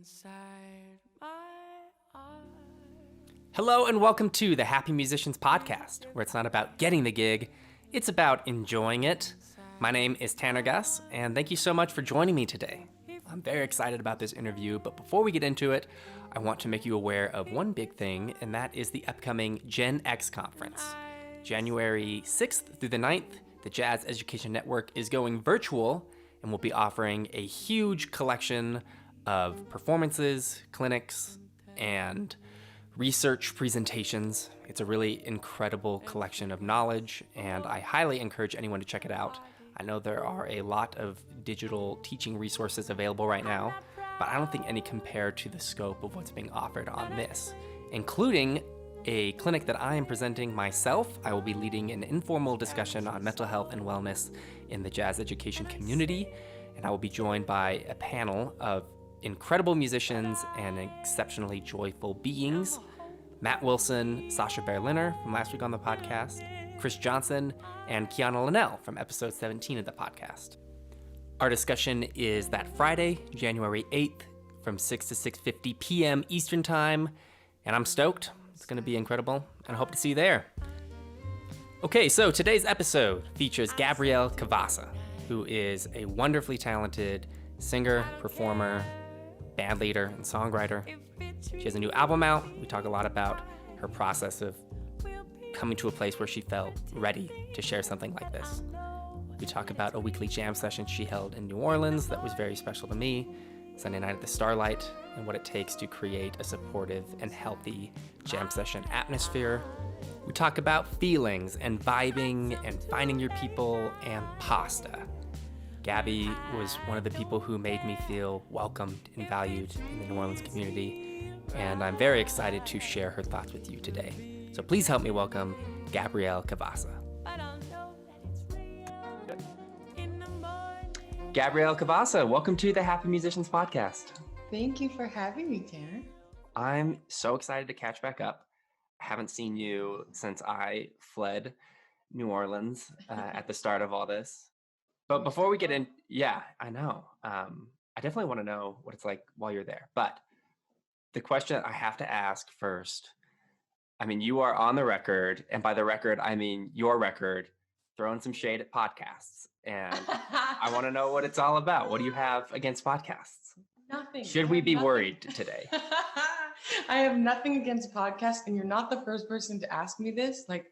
inside my eyes. Hello and welcome to the Happy Musicians Podcast, where it's not about getting the gig, it's about enjoying it. My name is Tanner Gus, and thank you so much for joining me today. I'm very excited about this interview, but before we get into it, I want to make you aware of one big thing, and that is the upcoming Gen X Conference. January 6th through the 9th, the Jazz Education Network is going virtual and will be offering a huge collection of performances, clinics, and research presentations. It's a really incredible collection of knowledge, and I highly encourage anyone to check it out. I know there are a lot of digital teaching resources available right now, but I don't think any compare to the scope of what's being offered on this, including a clinic that I am presenting myself. I will be leading an informal discussion on mental health and wellness in the jazz education community, and I will be joined by a panel of incredible musicians and exceptionally joyful beings. Matt Wilson, Sasha Berliner from last week on the podcast, Chris Johnson, and Kiana Linnell from episode 17 of the podcast. Our discussion is that Friday, January 8th from 6 to 6:50 p.m. Eastern Time, and I'm stoked. It's going to be incredible, and I hope to see you there. Okay, so today's episode features Gabrielle Cavassa, who is a wonderfully talented singer, performer, band leader, and songwriter. She has a new album out. We talk a lot about her process of coming to a place where she felt ready to share something like this. We talk about a weekly jam session she held in New Orleans that was very special to me, Sunday night at the Starlight, and what it takes to create a supportive and healthy jam session atmosphere. We talk about feelings and vibing and finding your people and pasta. Gabby was one of the people who made me feel welcomed and valued in the New Orleans community, and I'm very excited to share her thoughts with you today. So please help me welcome Gabrielle Cavassa. Gabrielle Cavassa, welcome to the Happy Musicians Podcast. Thank you for having me, Tanner. I'm so excited to catch back up. I haven't seen you since I fled New Orleans at the start of all this. But before we get in, yeah, I know. I definitely want to know what it's like while you're there. But the question I have to ask first, I mean, you are on the record, and by the record, I mean your record, throwing some shade at podcasts. And I want to know what it's all about. What do you have against podcasts? Nothing. Should we be worried today? I have nothing against podcasts, and you're not the first person to ask me this. Like,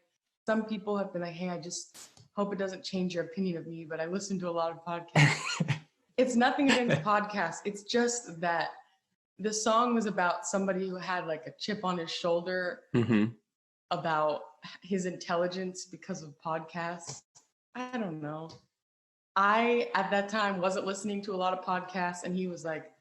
some people have been like, hey, I just hope it doesn't change your opinion of me, but I listen to a lot of podcasts. It's nothing against podcasts. It's just that the song was about somebody who had like a chip on his shoulder about his intelligence because of podcasts. I don't know. I, at that time, wasn't listening to a lot of podcasts, and he was like,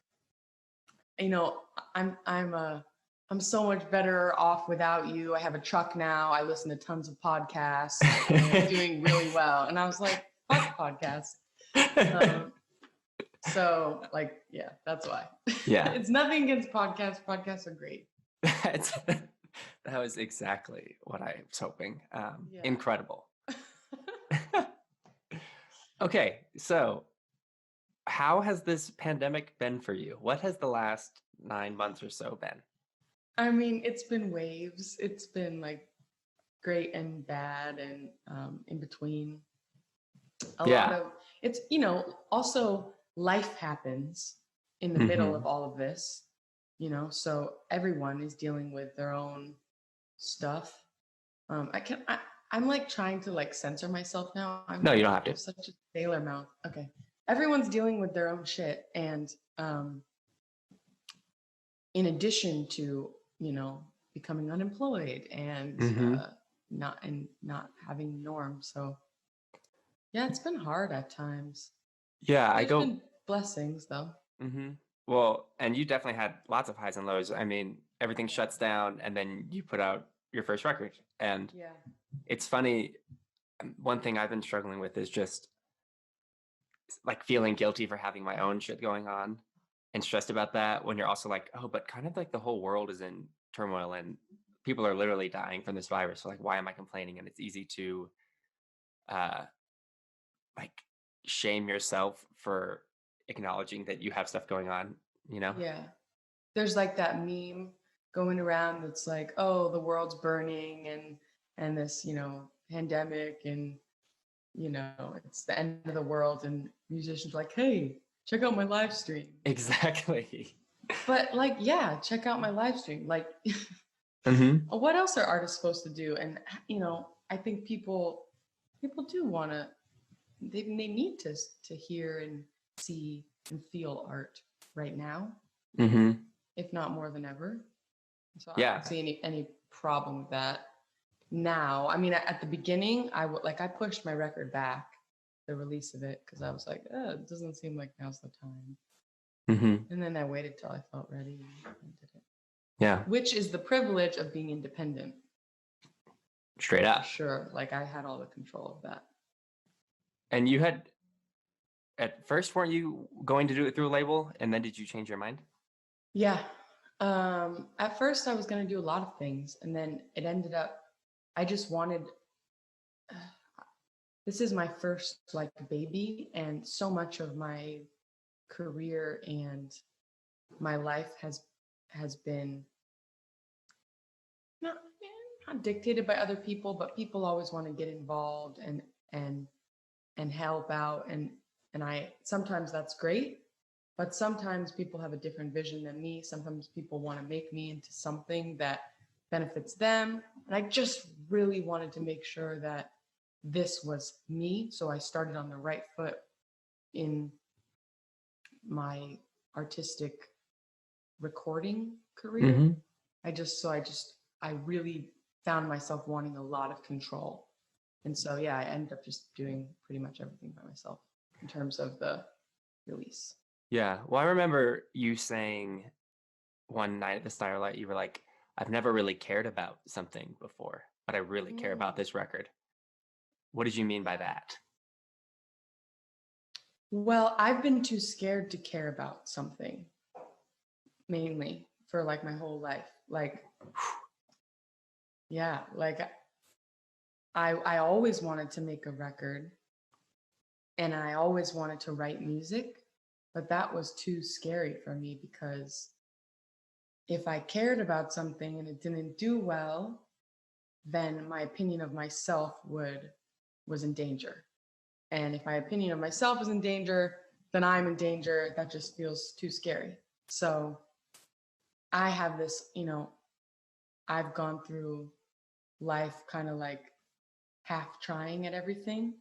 you know, I'm so much better off without you. I have a truck now. I listen to tons of podcasts. I'm doing really well. And I was like, fuck podcasts. So, like, yeah, that's why. Yeah. It's nothing against podcasts. Podcasts are great. That was exactly what I was hoping. Incredible. Okay, so how has this pandemic been for you? What has the last 9 months or so been? I mean, it's been waves. It's been like great and bad and in between. A lot of it's, you know, also life happens in the middle of all of this, you know, so everyone is dealing with their own stuff. I'm like trying to like censor myself now. No, you don't have to. Such a sailor mouth. Okay. Everyone's dealing with their own shit. And in addition to, you know, becoming unemployed and not having norms. So yeah, it's been hard at times. Yeah, There's been blessings though. Well, and you definitely had lots of highs and lows. I mean, everything shuts down and then you put out your first record. And it's funny, one thing I've been struggling with is just like feeling guilty for having my own shit going on and stressed about that when you're also like, oh, but kind of like the whole world is in turmoil and people are literally dying from this virus. So like, why am I complaining? And it's easy to like shame yourself for acknowledging that you have stuff going on, you know? Yeah. there's like that meme going around that's like, oh, the world's burning and this, pandemic and it's the end of the world, and musicians are like, hey, check out my live stream. Exactly. But like, yeah, check out my live stream. Like, what else are artists supposed to do? And I think people do want to. They need to hear and see and feel art right now, if not more than ever. So I don't see any problem with that now. I mean, at the beginning, I pushed my record back, the release of it, because I was like, it doesn't seem like now's the time. And then I waited till I felt ready and did it. Yeah. Which is the privilege of being independent. Straight up. Sure. Like, I had all the control of that. And you had, at first, weren't you going to do it through a label? And then did you change your mind? Yeah. At first I was going to do a lot of things, and then it ended up, I just wanted, this is my first like baby, and so much of my career and my life has been not dictated by other people, but people always want to get involved and help out, and I sometimes that's great, but sometimes people have a different vision than me. Sometimes people want to make me into something that benefits them, and I just really wanted to make sure that this was me, so I started on the right foot in my artistic recording career. I really found myself wanting a lot of control. And so, yeah, I ended up just doing pretty much everything by myself in terms of the release. Yeah. Well, I remember you saying one night at the Starlight, you were like, I've never really cared about something before, but I really care about this record. What did you mean by that? Well, I've been too scared to care about something, mainly for like my whole life. Like, yeah, like I always wanted to make a record, and I always wanted to write music, but that was too scary for me, because if I cared about something and it didn't do well, then my opinion of myself was in danger. And if my opinion of myself is in danger, then I'm in danger. That just feels too scary. So I have this, I've gone through life kind of like half trying at everything.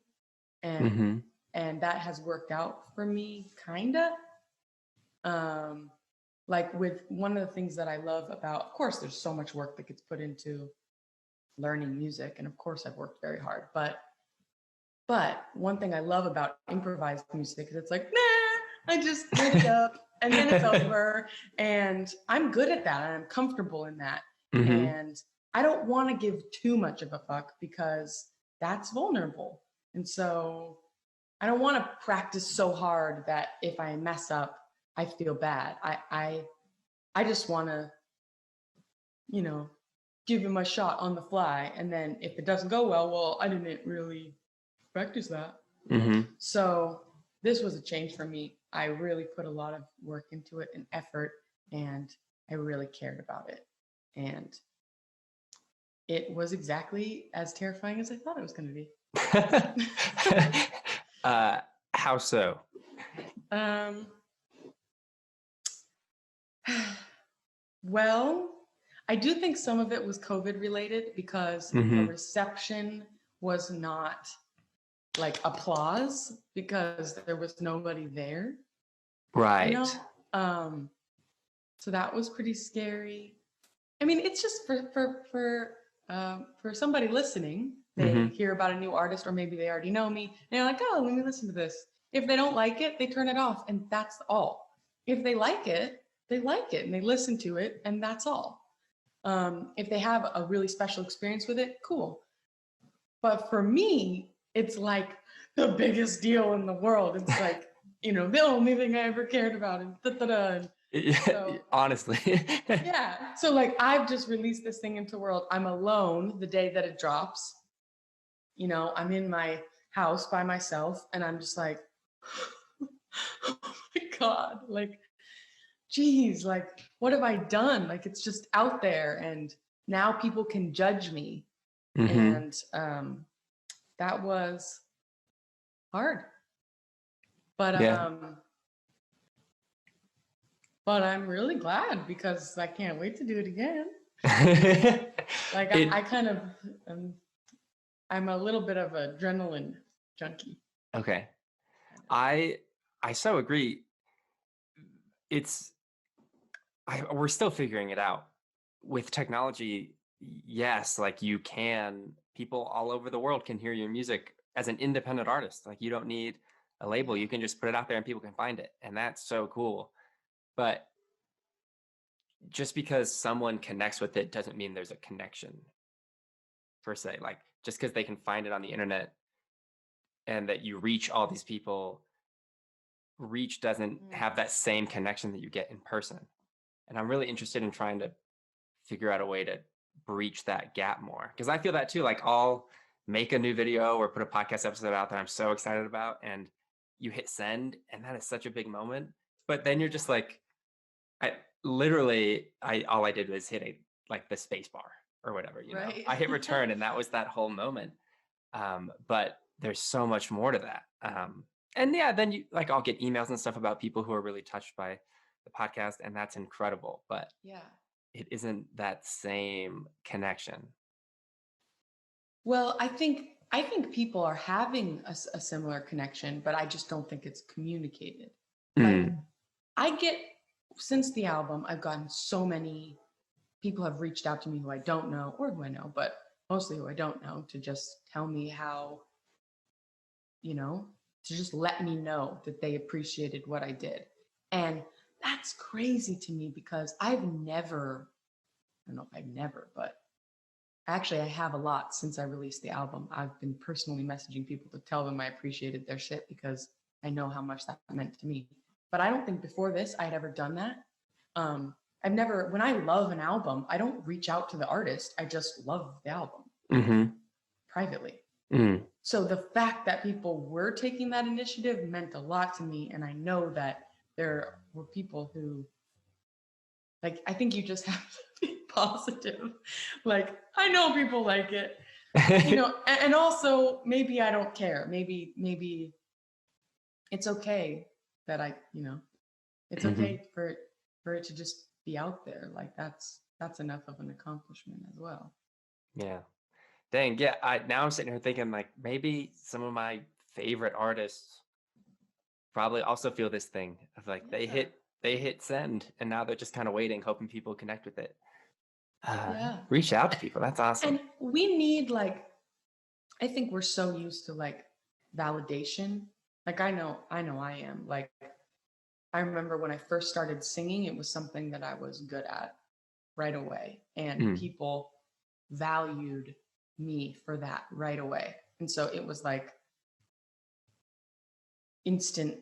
And that has worked out for me, kind of. Like, with one of the things that I love about, of course, there's so much work that gets put into learning music. And of course, I've worked very hard. But one thing I love about improvised music is it's like, nah, I just make it up and then it's over. And I'm good at that. And I'm comfortable in that. And I don't want to give too much of a fuck, because that's vulnerable. And so I don't want to practice so hard that if I mess up, I feel bad. I just want to, give it my shot on the fly. And then if it doesn't go well, I didn't really practice that. So this was a change for me. I really put a lot of work into it and effort, and I really cared about it. And it was exactly as terrifying as I thought it was going to be. How so? Well, I do think some of it was COVID related, because the reception was not like applause, because there was nobody there. Right. So that was pretty scary. I mean, it's just for somebody listening, they hear about a new artist, or maybe they already know me, and they're like, oh, let me listen to this. If they don't like it, they turn it off, and that's all. If they like it, and they listen to it, and that's all. If they have a really special experience with it, cool. But for me, it's like the biggest deal in the world. It's like, the only thing I ever cared about, and da-da-da. So, honestly. yeah. So like, I've just released this thing into the world. I'm alone the day that it drops. I'm in my house by myself, and I'm just like, oh my God, like, geez, like, what have I done? Like, it's just out there, and now people can judge me. Mm-hmm. And that was hard. But Yeah. but I'm really glad because I can't wait to do it again. Like I It kind of I'm a little bit of adrenaline junkie. okay. Kind of. I so agree. It's we're still figuring it out with technology. Yes, like people all over the world can hear your music as an independent artist. Like you don't need a label. Yeah. You can just put it out there and people can find it. And that's so cool. But just because someone connects with it doesn't mean there's a connection per se. Like just because they can find it on the internet and that you reach all these people, reach doesn't have that same connection that you get in person. And I'm really interested in trying to figure out a way to breach that gap more. Because I feel that too. Like I'll make a new video or put a podcast episode out that I'm so excited about, and you hit send, and that is such a big moment. But then you're just like, I all I did was hit like the space bar or whatever, Right. I hit return, and that was that whole moment. But there's so much more to that. And yeah, then I'll get emails and stuff about people who are really touched by the podcast, and that's incredible. But Yeah. it isn't that same connection. Well, I think people are having a similar connection, but I just don't think it's communicated. Like Mm. I get since the album, I've gotten so many people have reached out to me who I don't know or who I know, but mostly who I don't know to just tell me how, to just let me know that they appreciated what I did. And that's crazy to me because I don't know if I've never, but actually I have a lot since I released the album. I've been personally messaging people to tell them I appreciated their shit because I know how much that meant to me. But I don't think before this I'd ever done that. I've never, when I love an album, I don't reach out to the artist. I just love the album Mm-hmm. privately. Mm. So the fact that people were taking that initiative meant a lot to me. And I know that there were people who, like, I think you just have to be positive. Like, I know people like it, and also maybe I don't care. Maybe it's okay that it's Mm-hmm. okay for it to just be out there. Like that's enough of an accomplishment as well. Yeah. Dang. Yeah. Now I'm sitting here thinking like maybe some of my favorite artists probably also feel this thing of like Yeah. they hit send and now they're just kind of waiting, hoping people connect with it. Yeah. Reach out to people. That's awesome. And we need I think we're so used to validation. Like I am. Like I remember when I first started singing, it was something that I was good at right away. And Mm. people valued me for that right away. And so it was like instant,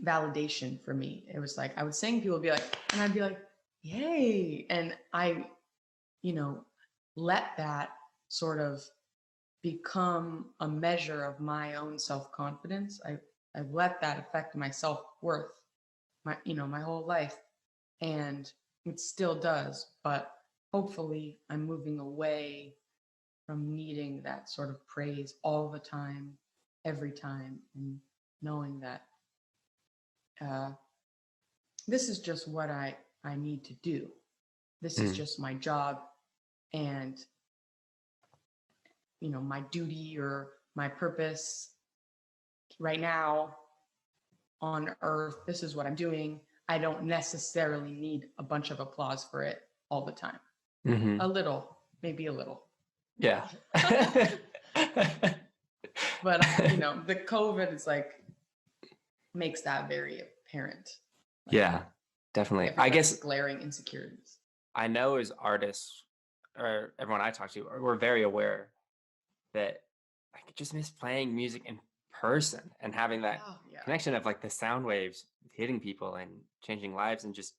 validation for me. It was like I would sing, people would be like, and I'd be like, yay. And I, let that sort of become a measure of my own self-confidence. I've let that affect my self-worth, my whole life. And it still does, but hopefully I'm moving away from needing that sort of praise all the time, every time, and knowing that uh, this is just what I need to do. This is Mm. just my job and my duty or my purpose right now on earth. This is what I'm doing. I don't necessarily need a bunch of applause for it all the time. Mm-hmm. A little, maybe a little. Yeah. But the COVID is makes that very apparent. Yeah, definitely. I Everybody's guess glaring insecurities. I know as artists or everyone I talk to, we're very aware that I could just miss playing music in person and having that Oh, yeah. connection of like the sound waves hitting people and changing lives and just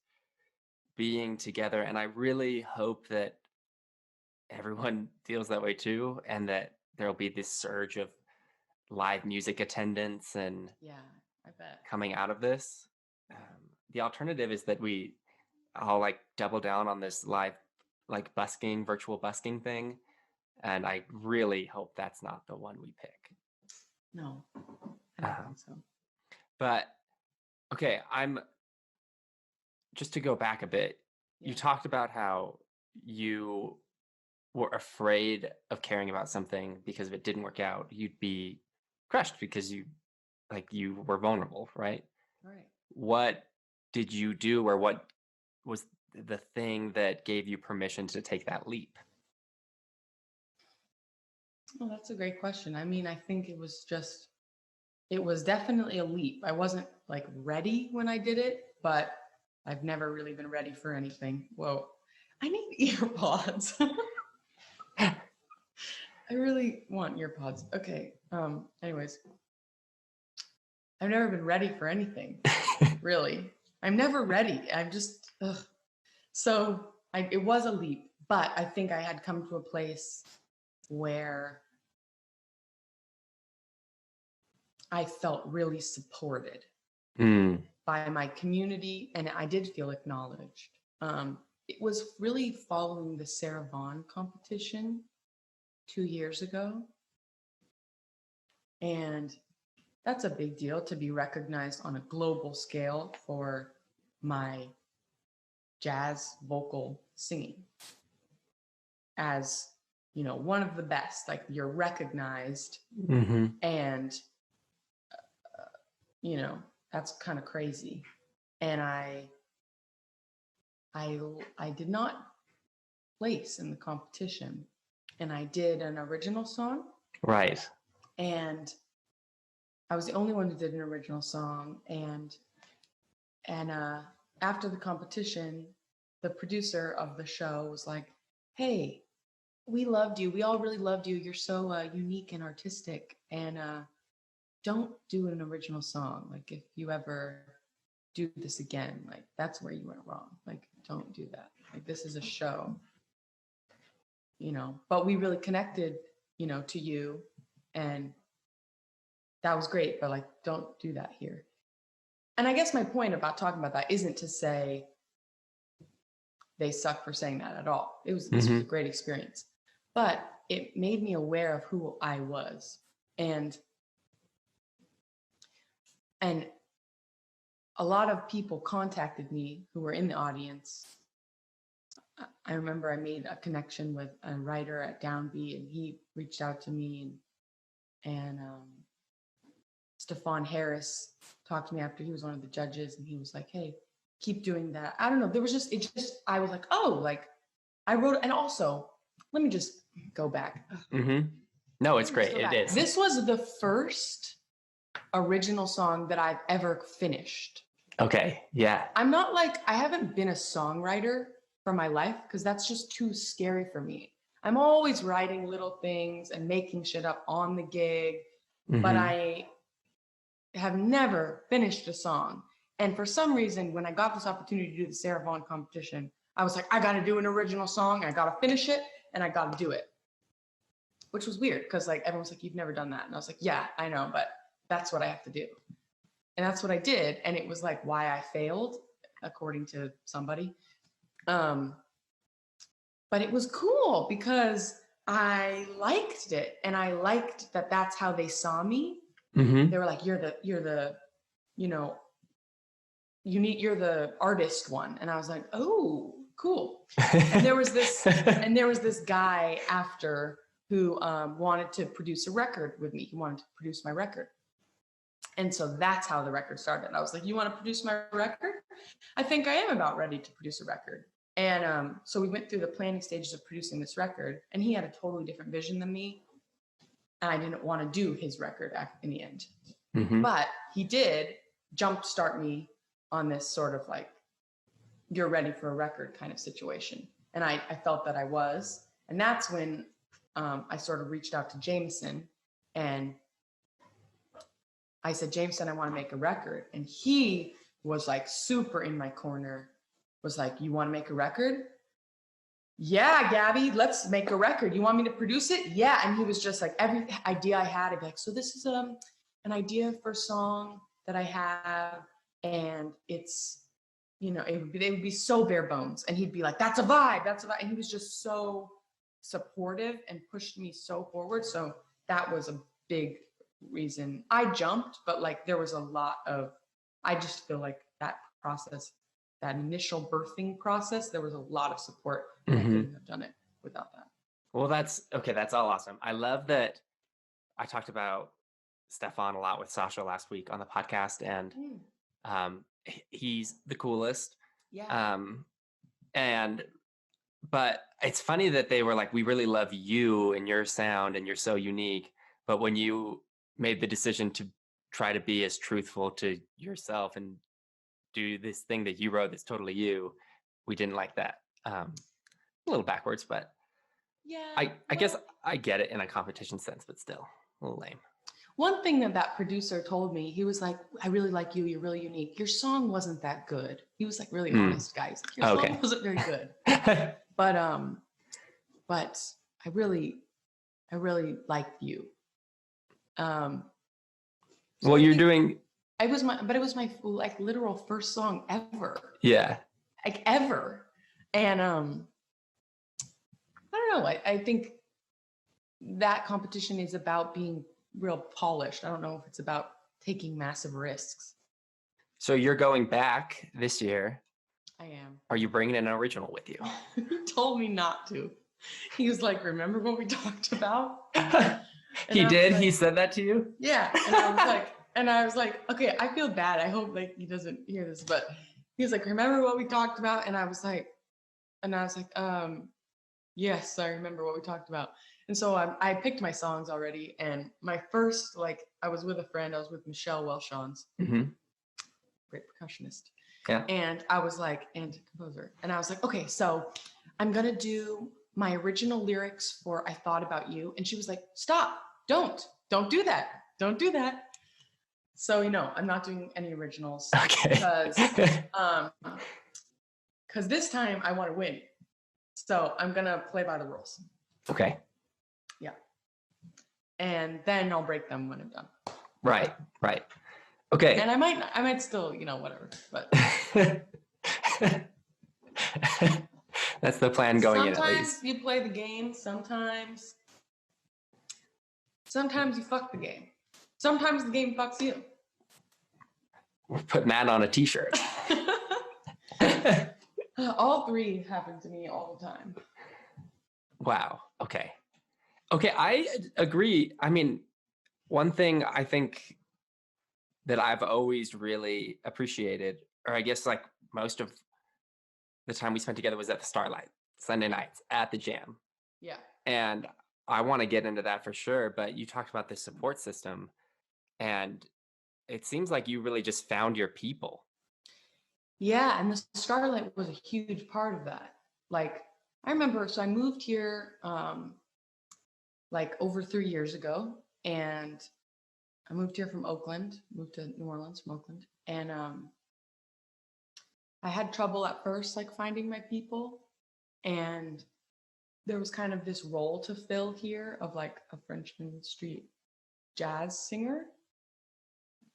being together. And I really hope that everyone feels that way too, and that there'll be this surge of live music attendance and Yeah, I bet. coming out of this. the alternative is that I'll like double down on this live like virtual busking thing. And I really hope that's not the one we pick. No, I don't think so. But okay, just to go back a bit, you talked about how you were afraid of caring about something because if it didn't work out, you'd be crushed because you were vulnerable, right? Right. What did you do, or what was the thing that gave you permission to take that leap? Well, that's a great question. I mean, I think it was definitely a leap. I wasn't like ready when I did it, but I've never really been ready for anything. Whoa, I need earpods. I really want earpods. Okay. Anyways, I've never been ready for anything. Really. I'm never ready. I'm just, ugh. So it was a leap, but I think I had come to a place where I felt really supported by my community, and I did feel acknowledged. It was really following the Sarah Vaughan competition 2 years ago. And that's a big deal to be recognized on a global scale for my jazz vocal singing as, you know, one of the best. Like, you're recognized, and you know, that's kind of crazy. And I did not place in the competition, and I did an original song. Right. And I was the only one who did an original song. And after the competition, the producer of the show was like, "Hey, we loved you. We all really loved you. You're so unique and artistic. And don't do an original song. Like, if you ever do this again, like, that's where you went wrong. Like, don't do that. Like, this is a show, you know." But we really connected, you know, to you, and that was great. But like, don't do that here. And I guess my point about talking about that isn't to say they suck for saying that at all. This was a great experience, but it made me aware of who I was. And a lot of people contacted me who were in the audience. I remember I made a connection with a writer at Downbeat, and he reached out to me, and Stefan Harris talked to me after he was one of the judges, and he was like, "Hey, keep doing that." I don't know. I was like, oh, like, I wrote, and also, let me just go back. No, it's great. It is. This was the first original song that I've ever finished. Okay. Yeah. I haven't been a songwriter for my life because that's just too scary for me. I'm always writing little things and making shit up on the gig, but I have never finished a song. And for some reason, when I got this opportunity to do the Sarah Vaughan competition, I was like, I got to do an original song. I got to finish it, and I got to do it. Which was weird because like everyone's like, "You've never done that." And I was like, "Yeah, I know, but that's what I have to do." And that's what I did. And it was like why I failed, according to somebody. But it was cool because I liked it, and I liked that that's how they saw me. They were like, you're the, you know, you're the artist one. And I was like, oh, cool. And there was this guy after who wanted to produce a record with me. He wanted to produce my record. And so that's how the record started. I was like, "You want to produce my record?" "I think I am about ready to produce a record." And so we went through the planning stages of producing this record, and he had a totally different vision than me. And I didn't want to do his record in the end. But he did jumpstart me on this sort of like, you're ready for a record kind of situation. And I felt that I was. And that's when I sort of reached out to Jameson, and I said, "Jameson, I want to make a record." And he was like super in my corner, was like, "You want to make a record?" "Yeah, Gabby, let's make a record. You want me to produce it?" "Yeah." And he was just like, every idea I had, I'd be like, "So this is an idea for a song that I have, and it's they would be so bare bones, and he'd be like, that's a vibe, and he was just so supportive and pushed me so forward. So that was a big reason I jumped, but like there was a lot of, I just feel like that process, that initial birthing process, there was a lot of support, and I couldn't have done it without that. Well, that's all awesome. I love that. I talked about Stefan a lot with Sasha last week on the podcast, and he's the coolest. Yeah. But it's funny that they were like, we really love you and your sound, and you're so unique. But when you made the decision to try to be as truthful to yourself and do this thing that you wrote that's totally you, we didn't like that. A little backwards, but yeah, I guess I get it in a competition sense, but still a little lame. One thing that producer told me, he was like, I really like you. You're really unique. Your song wasn't that good. He was like really honest, guys. Like, your song wasn't very good. But I really liked you. Well, you're doing. It was my like literal first song ever. Yeah. Like ever, and I don't know. I think that competition is about being real polished. I don't know if it's about taking massive risks. So you're going back this year. I am. Are you bringing an original with you? He told me not to. He was like, remember what we talked about? He did? Like, he said that to you? Yeah. And I was like, okay, I feel bad. I hope like he doesn't hear this, but he was like, remember what we talked about? And I was like, yes, I remember what we talked about. And so I picked my songs already. And my first, like, I was with a friend. I was with Michelle Welshons, great percussionist. Yeah. And I was like, and composer. And I was like, okay, so I'm going to do my original lyrics for I Thought About You. And she was like, stop, don't do that. Don't do that. So, I'm not doing any originals. Okay. Because this time I want to win. So I'm going to play by the rules. Okay. Yeah. And then I'll break them when I'm done. Right. Okay. And I might still, whatever, but. That's the plan going in at least. Sometimes you play the game. Sometimes you fuck the game. Sometimes the game fucks you. We're putting that on a t-shirt. All three happen to me all the time. Wow. Okay, I agree. I mean, one thing I think that I've always really appreciated, or I guess like most of the time we spent together was at the Starlight, Sunday nights at the Jam. Yeah. And I want to get into that for sure, but you talked about the support system, and it seems like you really just found your people. Yeah, and the Starlight was a huge part of that. Like, I remember, so I moved here like over 3 years ago, and I moved here from Oakland, moved to New Orleans from Oakland, and I had trouble at first, like finding my people, and there was kind of this role to fill here of like a Frenchman Street jazz singer,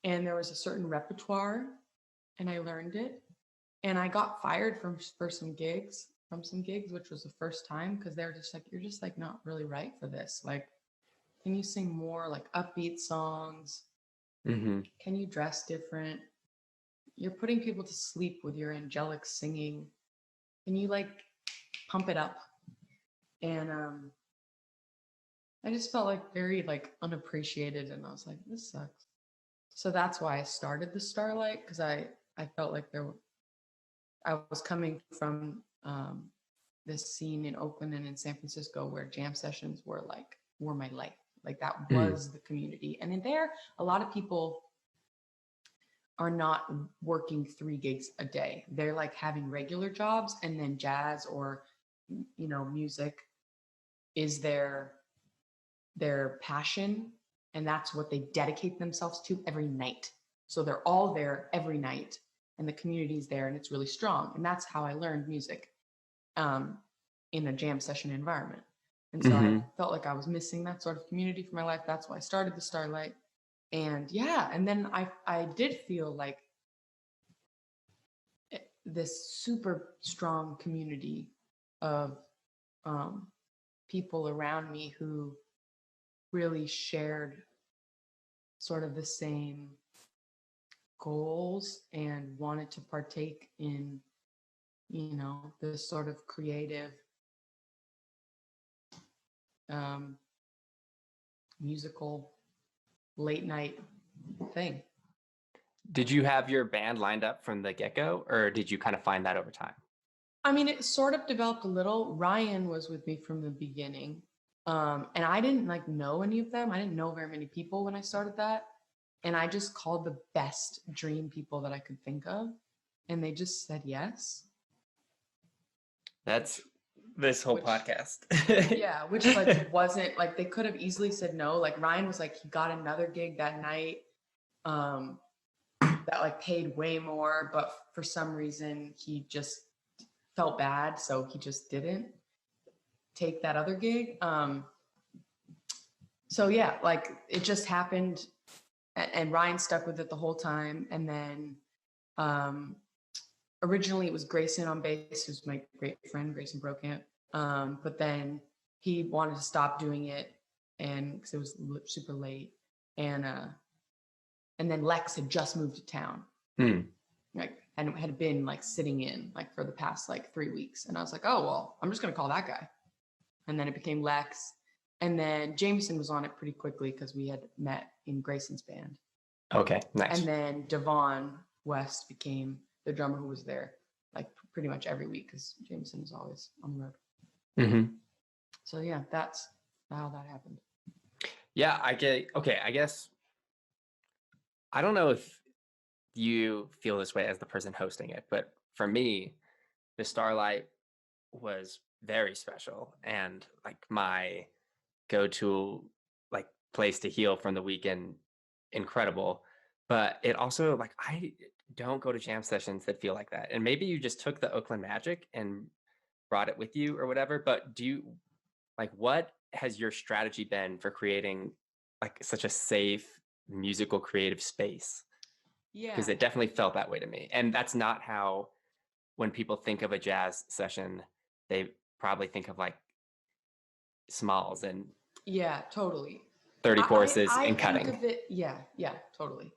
and there was a certain repertoire, and I learned it, and I got fired from some gigs, which was the first time, because they're just like, you're just like not really right for this. Like, can you sing more like upbeat songs? Can you dress different? You're putting people to sleep with your angelic singing. Can you like pump it up? And I just felt like very like unappreciated, and I was like, this sucks. So that's why I started the Starlight, because I felt like I was coming from this scene in Oakland and in San Francisco where jam sessions were my life. Like that was the community. And in there, a lot of people are not working 3 gigs a day. They're like having regular jobs, and then jazz or, music is their passion. And that's what they dedicate themselves to every night. So they're all there every night, and the community's there, and it's really strong. And that's how I learned music in a jam session environment. And so I felt like I was missing that sort of community for my life. That's why I started the Starlight. And yeah, and then I did feel like this super strong community of people around me who really shared sort of the same goals and wanted to partake in, this sort of creative musical late night thing. Did you have your band lined up from the get-go, or did you kind of find that over time? I mean, it sort of developed a little. Ryan was with me from the beginning. And I didn't know any of them. I didn't know very many people when I started that. And I just called the best dream people that I could think of. And they just said yes. That's this whole podcast. Yeah, which wasn't they could have easily said no. Like Ryan was he got another gig that night that paid way more, but for some reason he just felt bad, so he just didn't take that other gig. So yeah, it just happened, and Ryan stuck with it the whole time. And then originally it was Grayson on bass, who's my great friend, Grayson Brokamp. But then he wanted to stop doing it, and because it was super late, and then Lex had just moved to town, and had been sitting in for the past 3 weeks, and I was like, oh well, I'm just gonna call that guy, and then it became Lex, and then Jameson was on it pretty quickly because we had met in Grayson's band. Okay, nice. And then Devon West became the drummer who was there pretty much every week because Jameson is always on the road. Mm-hmm. So yeah, that's how that happened. Yeah, I guess I don't know if you feel this way as the person hosting it, but for me, the Starlight was very special and my go-to place to heal from the weekend, incredible. But it also I don't go to jam sessions that feel like that. And maybe you just took the Oakland magic and brought it with you or whatever, but do you what has your strategy been for creating such a safe musical creative space? Yeah, because it definitely felt that way to me. And that's not how, when people think of a jazz session, they probably think of Smalls and yeah, totally 30 courses and think cutting. of it, yeah, totally.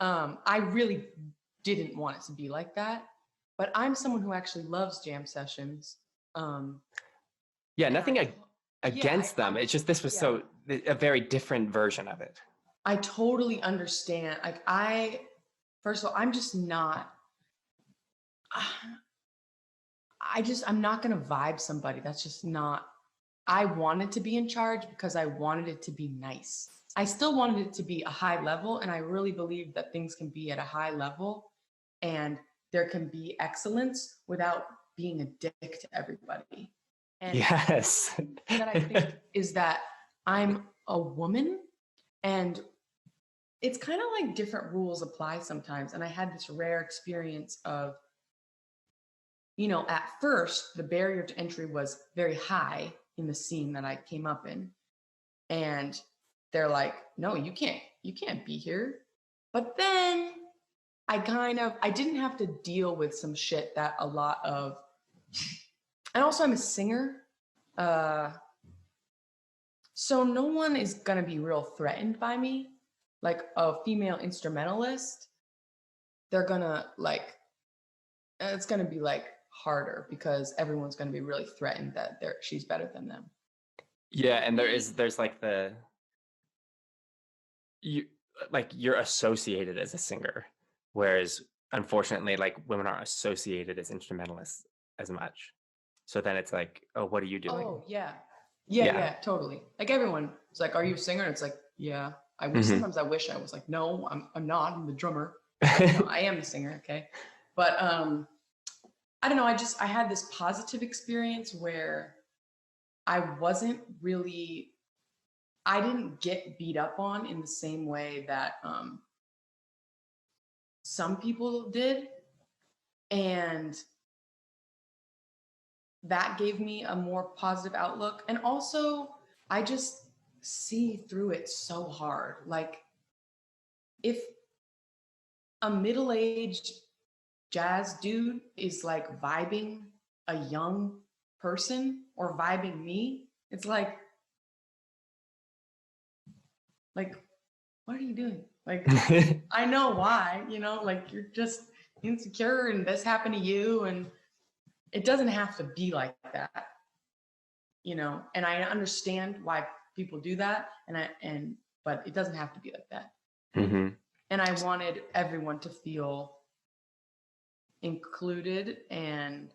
I really didn't want it to be like that, but I'm someone who actually loves jam sessions. Yeah, nothing against them. It's just this was a very different version of it. I totally understand. First of all, I'm just not. I'm not gonna vibe somebody. That's just not. I wanted to be in charge because I wanted it to be nice. I still wanted it to be a high level, and I really believe that things can be at a high level, and there can be excellence without being a dick to everybody. And yes, that I think is that I'm a woman, and it's kind of different rules apply sometimes. And I had this rare experience of, at first the barrier to entry was very high in the scene that I came up in. And they're like, no, you can't be here. But then I didn't have to deal with some shit that a lot of, and also I'm a singer. So no one is going to be real threatened by me. Like a female instrumentalist, they're going to it's going to be harder because everyone's going to be really threatened that she's better than them. Yeah, and you're associated as a singer, whereas unfortunately women aren't associated as instrumentalists as much. So then it's oh, what are you doing? Oh yeah, totally. Everyone is are you a singer? And it's yeah. Sometimes I wish I was no, I'm not. I'm the drummer. I am the singer, okay? But I don't know. I had this positive experience where I didn't get beat up on in the same way that some people did. And that gave me a more positive outlook. And also, I just see through it so hard. If a middle-aged jazz dude is like vibing a young person or vibing me, it's like, what are you doing? Like, I know why, like you're just insecure and this happened to you, and it doesn't have to be like that, and I understand why people do that, but it doesn't have to be like that. Mm-hmm. And I wanted everyone to feel included, and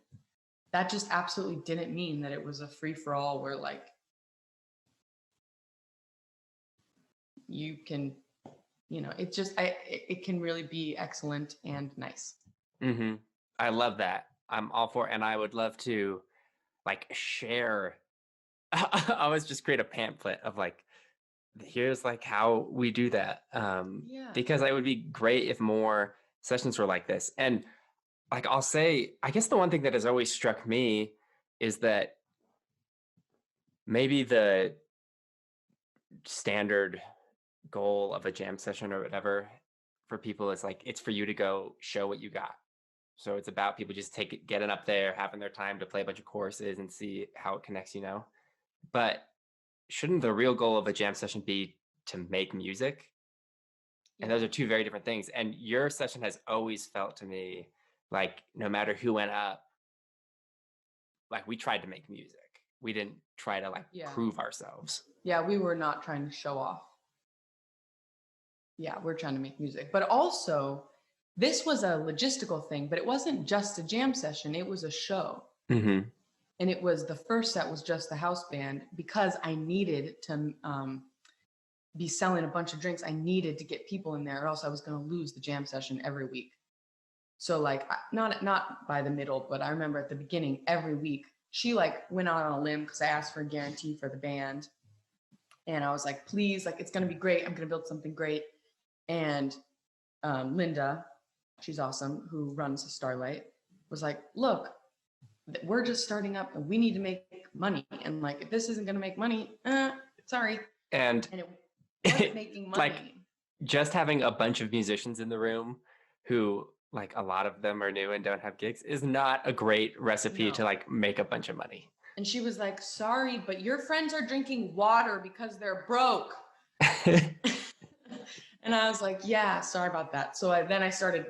that just absolutely didn't mean that it was a free-for-all where like you can, it can really be excellent and nice. Mm-hmm. I love that. I'm all for it. And I would love to like share. I always just create a pamphlet of like, here's like how we do that. Yeah. Because it would be great if more sessions were like this. And like I'll say, I guess the one thing that has always struck me is that maybe the standard goal of a jam session or whatever for people is like it's for you to go show what you got. So it's about people just getting up there, having their time to play a bunch of choruses and see how it connects, But shouldn't the real goal of a jam session be to make music? And those are two very different things. And your session has always felt to me like no matter who went up, like we tried to make music. We didn't try to like prove ourselves. Yeah, we were not trying to show off. Yeah, we're trying to make music. But also, this was a logistical thing, but it wasn't just a jam session, it was a show. Mm-hmm. And it was the first set was just the house band because I needed to be selling a bunch of drinks. I needed to get people in there or else I was going to lose the jam session every week. So like not by the middle, but I remember at the beginning every week she like went out on a limb because I asked for a guarantee for the band. And I was like, please, like it's going to be great. I'm going to build something great. And Linda, she's awesome, who runs the Starlight, was like, look, we're just starting up and we need to make money. And like, if this isn't going to make money, sorry. And it wasn't making money. Like just having a bunch of musicians in the room who like a lot of them are new and don't have gigs is not a great recipe to like make a bunch of money. And she was like, sorry, but your friends are drinking water because they're broke. And I was like, yeah, sorry about that. So then I started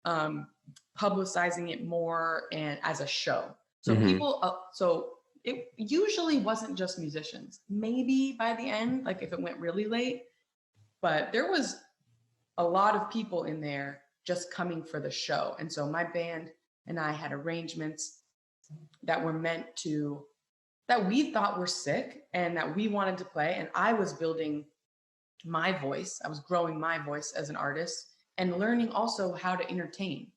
publicizing it more and as a show. So people, so it usually wasn't just musicians. Maybe by the end, like if it went really late, but there was a lot of people in there just coming for the show. And so my band and I had arrangements that were that we thought were sick and that we wanted to play. And I was building my voice. I was growing my voice as an artist and learning also how to entertain,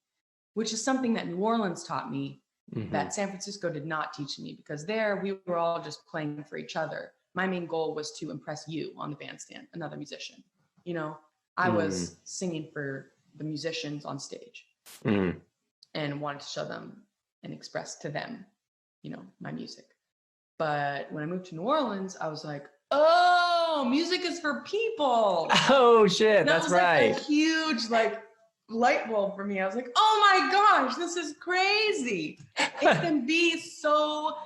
which is something that New Orleans taught me that San Francisco did not teach me, because there we were all just playing for each other. My main goal was to impress you on the bandstand, another musician. I was singing for the musicians on stage and wanted to show them and express to them, my music. But when I moved to New Orleans, I was like, oh, music is for people. Oh shit, that's right. Like a huge light bulb for me. I was like, oh my gosh, this is crazy. It can be so,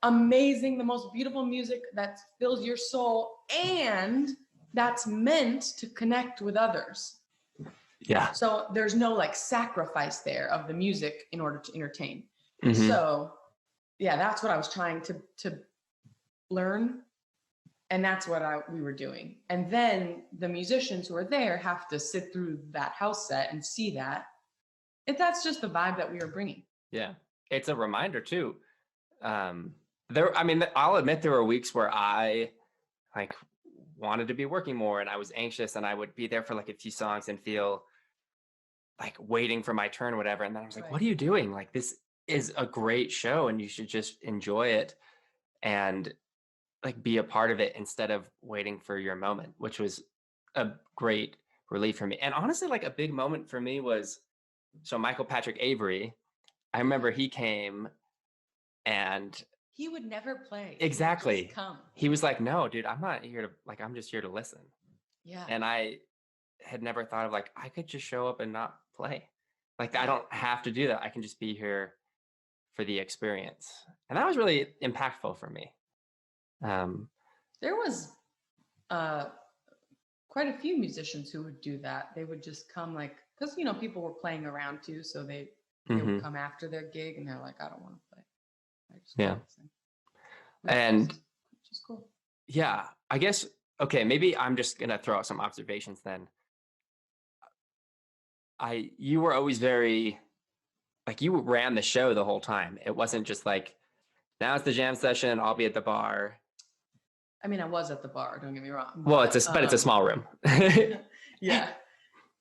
amazing, the most beautiful music that fills your soul, and that's meant to connect with others. Yeah. So there's no sacrifice there of the music in order to entertain. So yeah, that's what I was trying to learn. And that's what we were doing. And then the musicians who are there have to sit through that house set and see that. That's just the vibe that we were bringing. Yeah. It's a reminder too. I'll admit there were weeks where I wanted to be working more and I was anxious and I would be there for a few songs and feel waiting for my turn or whatever. And then I was like, what are you doing? This is a great show and you should just enjoy it and be a part of it instead of waiting for your moment, which was a great relief for me. And honestly, a big moment for me was, so Michael Patrick Avery, I remember he came and he would never play. Exactly. He would just come. He was like, no, dude, I'm not here to I'm just here to listen. Yeah. And I had never thought of I could just show up and not play. Like, I don't have to do that. I can just be here for the experience. And that was really impactful for me. There was quite a few musicians who would do that. They would just come like, because people were playing around too, so they would come after their gig and they're like, I don't want to play. I just want to sing. Which is cool. Yeah, I guess, okay, maybe I'm just gonna throw out some observations then. You were always very, like, you ran the show the whole time. It wasn't just like, now it's the jam session, I'll be at the bar. I mean, I was at the bar, don't get me wrong. Well, but it's a small room. Yeah.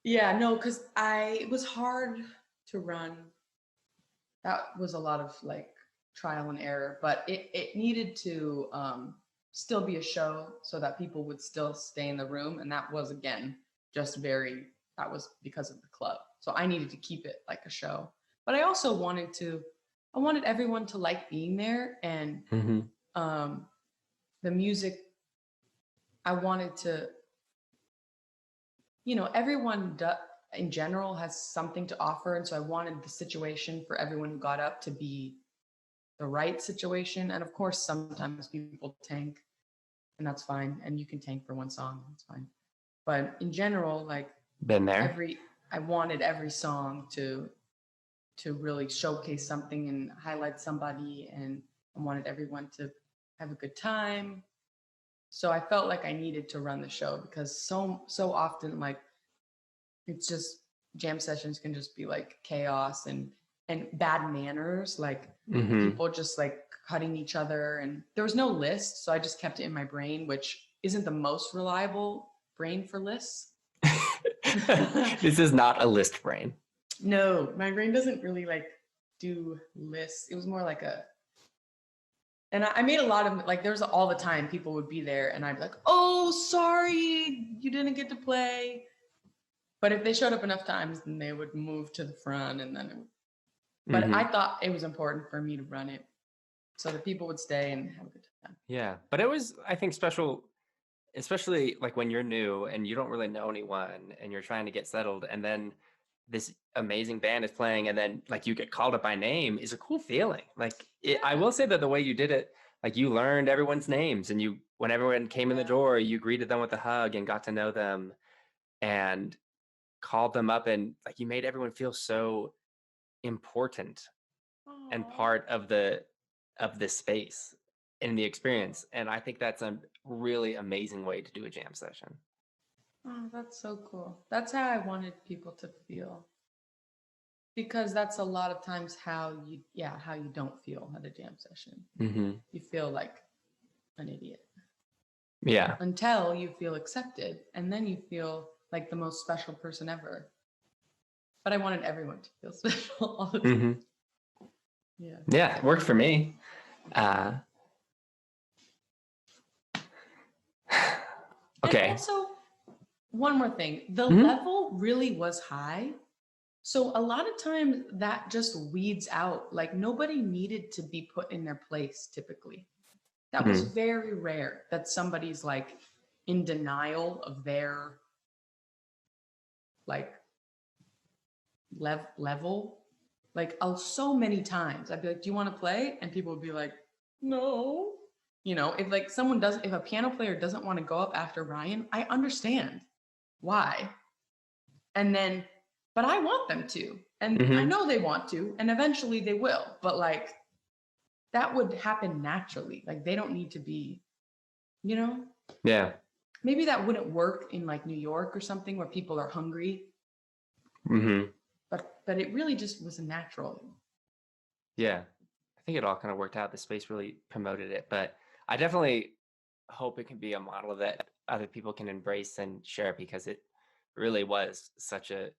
Yeah, no, because it was hard to run. That was a lot of like trial and error, but it needed to still be a show so that people would still stay in the room. And that was, again, that was because of the club. So I needed to keep it like a show. But I also wanted everyone to like being there, and the music, I wanted to, everyone in general has something to offer. And so I wanted the situation for everyone who got up to be the right situation. And of course, sometimes people tank, and that's fine. And you can tank for one song, that's fine. But in general, like, been there. I wanted every song to really showcase something and highlight somebody, and I wanted everyone to have a good time. So I felt like I needed to run the show, because so often, like, it's just, jam sessions can just be like chaos and bad manners, like people just like cutting each other, and there was no list, so I just kept it in my brain, which isn't the most reliable brain for lists. This is not a list brain. No, my brain doesn't really like do lists. It was more like and I made a lot of, like, there's all the time people would be there and I'd be like, oh, sorry, you didn't get to play. But if they showed up enough times, then they would move to the front, and then but I thought it was important for me to run it so that people would stay and have a good time. Yeah, but it was, I think, special, especially like when you're new and you don't really know anyone and you're trying to get settled, and then this amazing band is playing, and then like you get called up by name is a cool feeling. Like, I will say that the way you did it, like, you learned everyone's names, and when everyone came in the door, you greeted them with a hug and got to know them and called them up, and like, you made everyone feel so important and part of this space in the experience. And I think that's a really amazing way to do a jam session. Oh, that's so cool. That's how I wanted people to feel, because that's a lot of times how you don't feel at a jam session. You feel like an idiot. Yeah. Until you feel accepted, and then you feel like the most special person ever. But I wanted everyone to feel special all the time. Yeah, it worked for me. Okay. And also, one more thing. The level really was high. So a lot of times that just weeds out. Like, nobody needed to be put in their place typically. That was very rare that somebody's like in denial of their like level. Like, so many times I'd be like, do you want to play? And people would be like, no. If like if a piano player doesn't want to go up after Ryan, I understand why. But I want them to. And I know they want to, and eventually they will. But like, that would happen naturally. Like, they don't need to be, Yeah. Maybe that wouldn't work in like New York or something where people are hungry. But it really just was natural. Yeah. I think it all kind of worked out. The space really promoted it. But I definitely hope it can be a model that other people can embrace and share, because it really was such a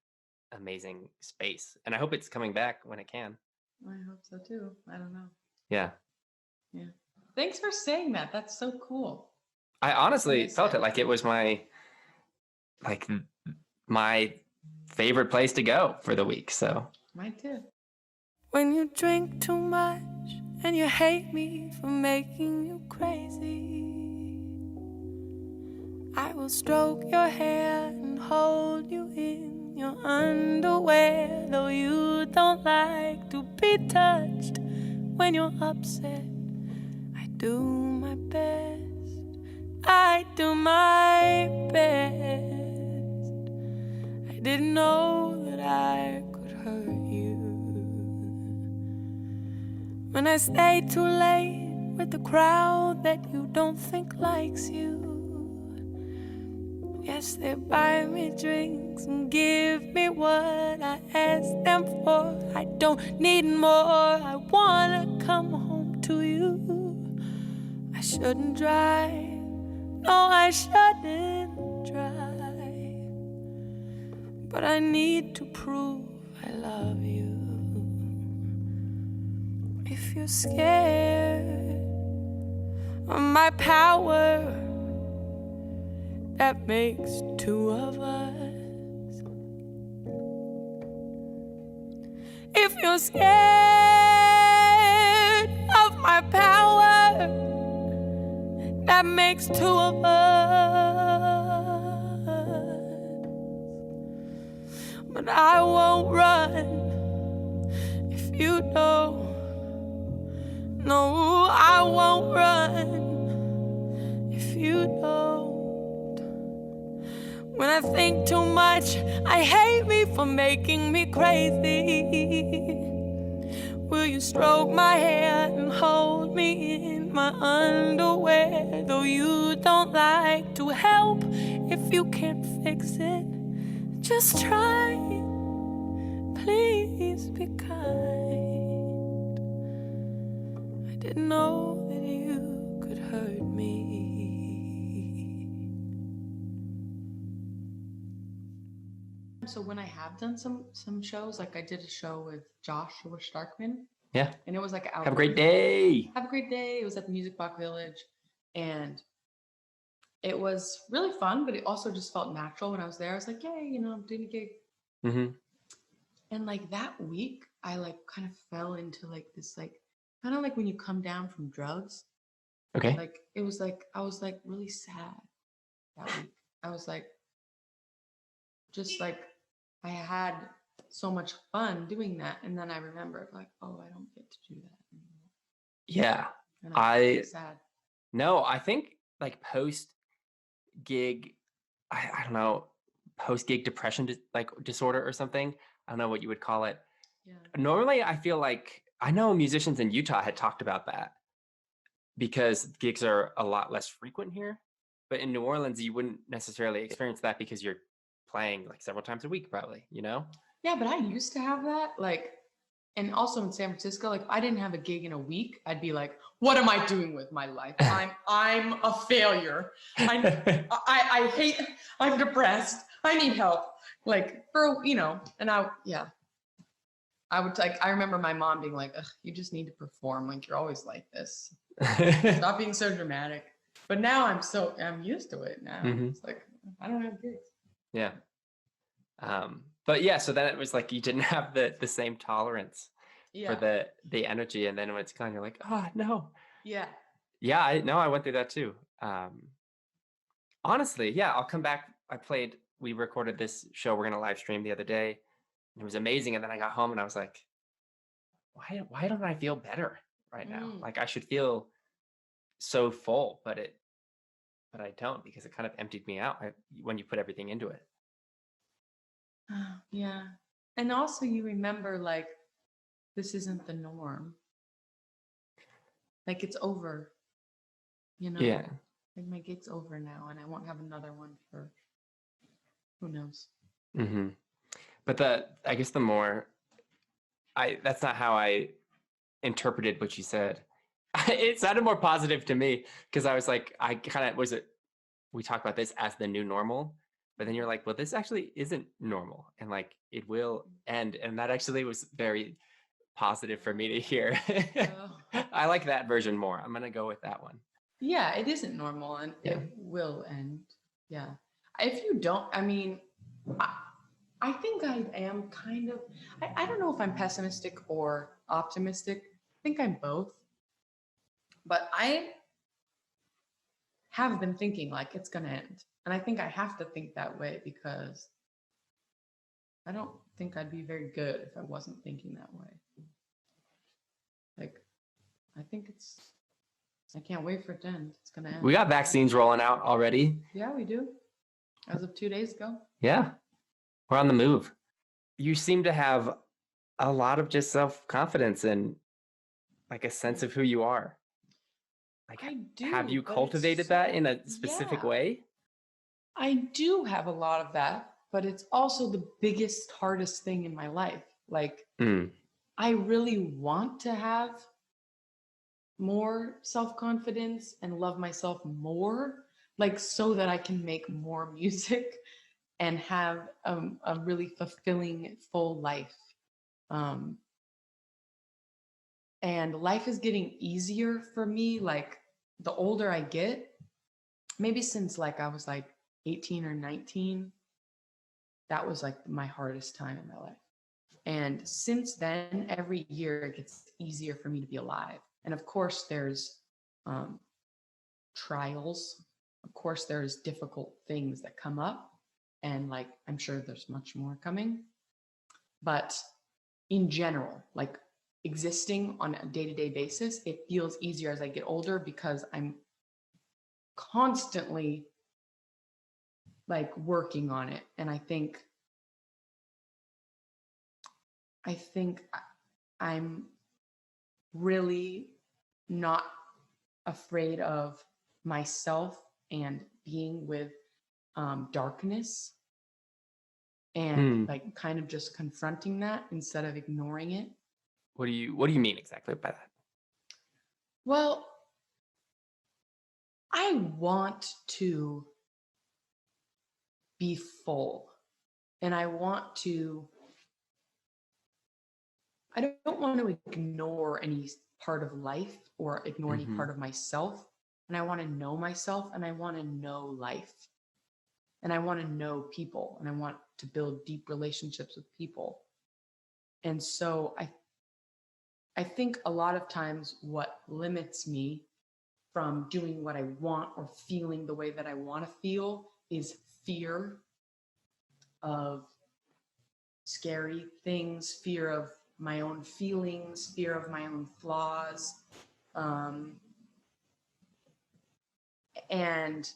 amazing space. And I hope it's coming back when it can. I hope so too. I don't know. Yeah. Yeah. Thanks for saying that. That's so cool. I honestly felt it like it was my favorite place to go for the week. So mine too. When you drink too much and you hate me for making you crazy, I will stroke your hair and hold you in your underwear, though you don't like to be touched when you're upset. I do my best. I do my best. I didn't know that I could hurt you. When I stay too late with the crowd that you don't think likes you. Yes, they buy me drinks and give me what I ask them for. I don't need more. I wanna come home to you. I shouldn't drive. No, I shouldn't drive. But I need to prove I love you. If you're scared of my power, that makes two of us. If you're scared of my power, that makes two of us. But I won't run if you don't. No, I won't run if you don't. When I think too much, I hate me for making me crazy. Will you stroke my hair and hold me in my underwear? Though you don't like to help if you can't fix it, just try. Please be kind. I didn't know that you could hurt me. So when I have done some shows, like I did a show with Joshua Starkman, Yeah. and it was like Have a great day. Have a great day. It was at the Music Box Village, and it was really fun, but it also just felt natural when I was there. I was like, yay, I'm doing a gig. Mm-hmm. And like that week, I like kind of fell into like this, like kind of like when you come down from drugs. Okay. Like it was like I was like really sad that week. I was like, just like I had so much fun doing that, and then I remembered like, oh, I don't get to do that anymore. Yeah. And I was really sad. No, I think like post gig, I don't know, post gig depression like disorder or something. I don't know what you would call it. Yeah. Normally, I feel like I know musicians in Utah had talked about that because gigs are a lot less frequent here. But in New Orleans, you wouldn't necessarily experience that because you're playing like several times a week, probably, Yeah, but I used to have that. Like, and also in San Francisco, like if I didn't have a gig in a week, I'd be like, what am I doing with my life? I'm a failure. I hate, I'm depressed. I need help. Like and I would like, I remember my mom being like, ugh, you just need to perform. Like, you're always like this. Stop being so dramatic. But now I'm used to it now. Mhm. It's like, I don't have gigs. Yeah. But yeah, so then it was like you didn't have the same tolerance for the energy, and then when it's gone, you're like, oh no. Yeah. Yeah, I went through that too. Honestly, yeah, I'll come back. We recorded this show we're gonna live stream the other day. It was amazing, and then I got home and I was like, why don't I feel better right now? Like I should feel so full, but I don't, because it kind of emptied me out when you put everything into it. Yeah. And also you remember like this isn't the norm. Like it's over. Yeah. Like my gig's over now and I won't have another one for who knows. Mm-hmm. But I guess the more that's not how I interpreted what you said. It sounded more positive to me because I was like, we talked about this as the new normal, but then you're like, well, this actually isn't normal, and like it will end, and that actually was very positive for me to hear. I like that version more. I'm gonna go with that one. Yeah, it isn't normal, and it will end. Yeah. If you don't, I mean, I think I am kind of, I don't know if I'm pessimistic or optimistic. I think I'm both. But I have been thinking like it's going to end. And I think I have to think that way because I don't think I'd be very good if I wasn't thinking that way. Like, I think I can't wait for it to end. It's going to end. We got vaccines rolling out already. Yeah, we do. As of 2 days ago. Yeah, we're on the move. You seem to have a lot of just self-confidence and like a sense of who you are. Like, I do. have you but it's cultivated that in a so- specific yeah. way? I do have a lot of that, but it's also the biggest, hardest thing in my life. Like, I really want to have more self-confidence and love myself more, like so that I can make more music and have a really fulfilling, full life. And life is getting easier for me. Like the older I get, maybe since like I was like 18 or 19, that was like my hardest time in my life. And since then, every year it gets easier for me to be alive. And of course, there's trials. Of course, there's difficult things that come up. And like, I'm sure there's much more coming. But in general, like existing on a day-to-day basis, it feels easier as I get older because I'm constantly like working on it. And I think I'm really not afraid of myself and being with darkness and like kind of just confronting that instead of ignoring it. What do you mean exactly by that? Well, I want to be full, and I don't want to ignore any part of life or ignore any part of myself. And I want to know myself, and I want to know life, and I want to know people, and I want to build deep relationships with people. And so I think a lot of times what limits me from doing what I want or feeling the way that I want to feel is fear of scary things, fear of my own feelings, fear of my own flaws, and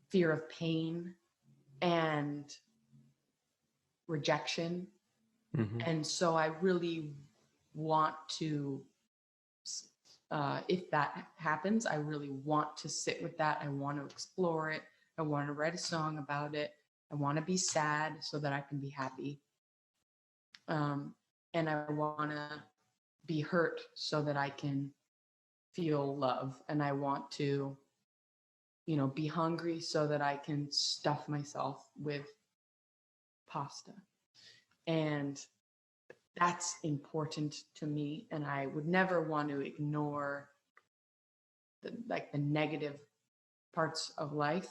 fear of pain and rejection. And so I really want to, if that happens, I really want to sit with that. I want to explore it. I want to write a song about it. I want to be sad so that I can be happy. And I want to be hurt so that I can feel love. And I want to, be hungry so that I can stuff myself with pasta. And that's important to me. And I would never want to ignore the negative parts of life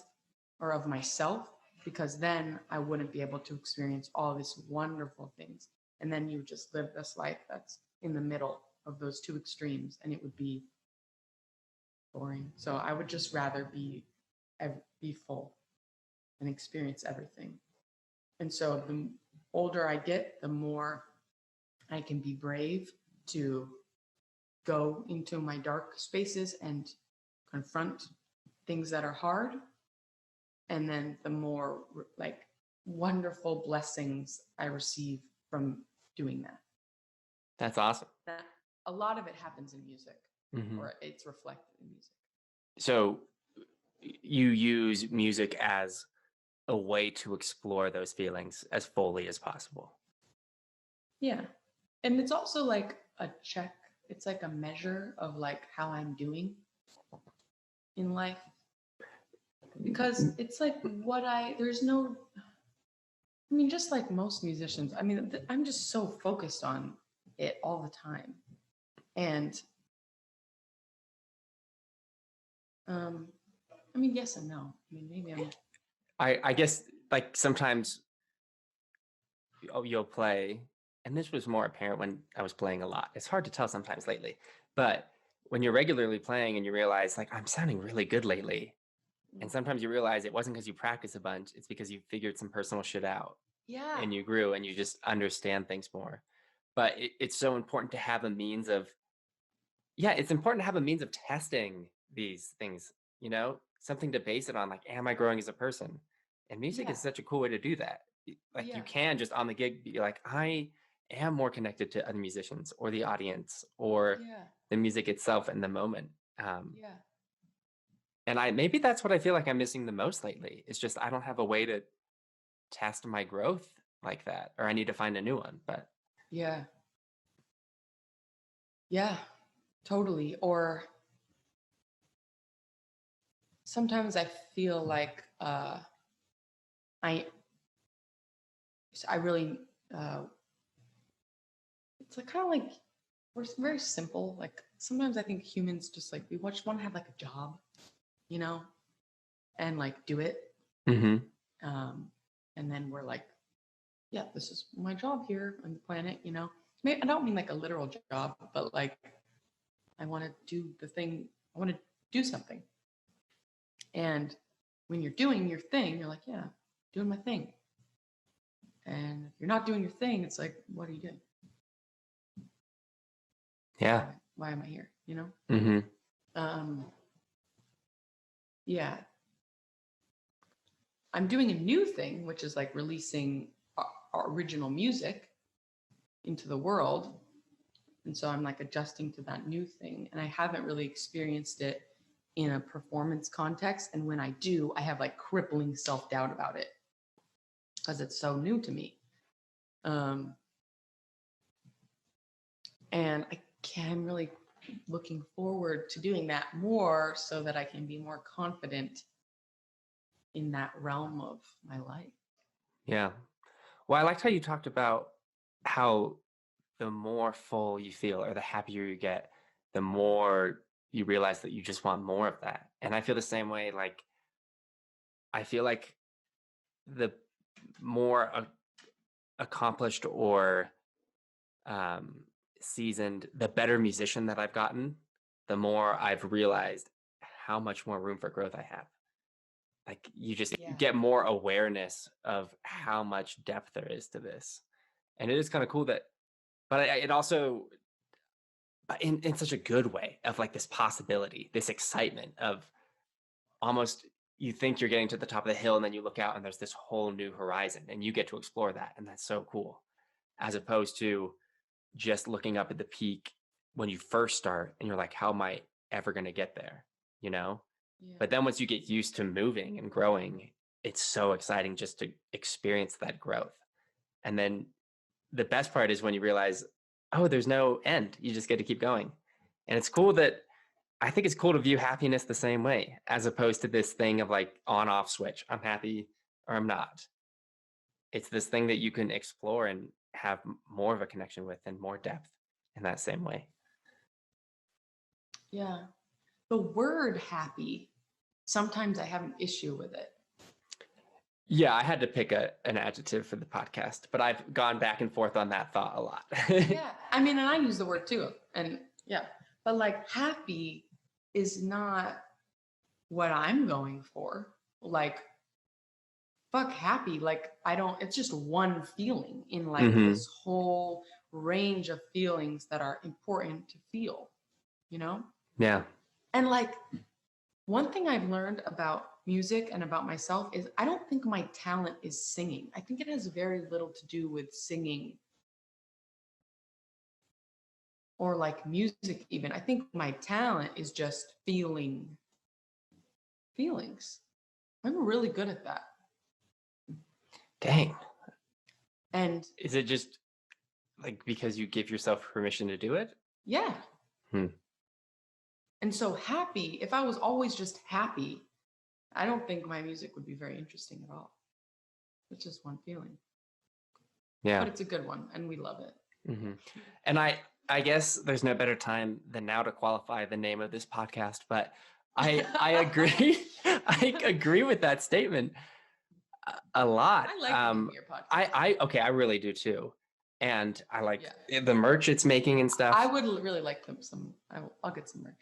or of myself, because then I wouldn't be able to experience all these wonderful things. And then you just live this life that's in the middle of those two extremes, and it would be boring. So I would just rather be full and experience everything. And so the older I get, the more I can be brave to go into my dark spaces and confront things that are hard. And then the more like wonderful blessings I receive from doing that. That's awesome. That a lot of it happens in music, or it's reflected in music. So you use music as a way to explore those feelings as fully as possible. Yeah. And it's also like a check. It's like a measure of like how I'm doing in life. Because it's like just like most musicians, I'm just so focused on it all the time. And yes and no. Maybe I guess like sometimes you'll play, and this was more apparent when I was playing a lot. It's hard to tell sometimes lately, but when you're regularly playing and you realize like I'm sounding really good lately, and sometimes you realize it wasn't because you practice a bunch, it's because you figured some personal shit out. Yeah. and you grew and you just understand things more. But it's so important to have a means of, yeah, it's important to have a means of testing these things, something to base it on. Like, am I growing as a person? And music Yeah. is such a cool way to do that. Like, you Yeah. can just on the gig be like, I am more connected to other musicians or the audience or Yeah. the music itself in the moment. Um, Yeah. and maybe that's what I feel like I'm missing the most lately. It's just I don't have a way to test my growth like that, or I need to find a new one. But Yeah. Yeah. Totally. Or sometimes I feel like I I really it's like kind of like we're very simple. Like sometimes I think humans just like we just want to have like a job, you know, and like do it. Mhm. And then we're like, yeah, this is my job here on the planet, you know. Maybe I don't mean like a literal job, but like I want to do the thing. I want to do something. And when you're doing your thing, you're like, yeah, doing my thing. And if you're not doing your thing, it's like, what are you doing? Yeah. Why am I here? You know? Mhm. Um, yeah. I'm doing a new thing, which is like releasing our original music into the world. And so I'm like adjusting to that new thing. And I haven't really experienced it in a performance context. And when I do, I have like crippling self doubt about it because it's so new to me. And I'm really looking forward to doing that more so that I can be more confident in that realm of my life. Yeah. Well, I liked how you talked about how the more full you feel or the happier you get, the more you realize that you just want more of that. And I feel the same way. Like, I feel like the more accomplished or um, seasoned, the better musician that I've gotten, the more I've realized how much more room for growth I have. Like, you just Yeah. get more awareness of how much depth there is to this. And it is kind of cool that, but it also, but in such a good way of like this possibility, this excitement of almost you think you're getting to the top of the hill and then you look out and there's this whole new horizon and you get to explore that. And that's so cool. As opposed to just looking up at the peak when you first start and you're like, how am I ever going to get there? You know? Yeah. But then once you get used to moving and growing, it's so exciting just to experience that growth. And then the best part is when you realize, oh, there's no end. You just get to keep going. And it's cool that I think it's cool to view happiness the same way, as opposed to this thing of like on off switch. I'm happy or I'm not. It's this thing that you can explore and have more of a connection with and more depth in that same way. Yeah. The word happy, sometimes I have an issue with it. Yeah, I had to pick an adjective for the podcast, but I've gone back and forth on that thought a lot. Yeah. I mean, and I use the word too. And yeah. But like happy is not what I'm going for. Like, fuck happy. Like, it's just one feeling in like Hmm. this whole range of feelings that are important to feel, you know? Yeah. And like, one thing I've learned about music and about myself is I don't think my talent is singing. I think it has very little to do with singing or like music, even. I think my talent is just feeling feelings. I'm really good at that. Dang. And Is it just like because you give yourself permission to do it? yeah. Hmm. And so happy, if I was always just happy, I don't think my music would be very interesting at all. It's just one feeling. Yeah. But it's a good one and we love it. Hmm. And I guess there's no better time than now to qualify the name of this podcast, but I agree. I agree with that statement a lot. I like the name of your podcast. I really do too. And I like Yeah. the merch it's making and stuff. I would really like some. I'll get some merch.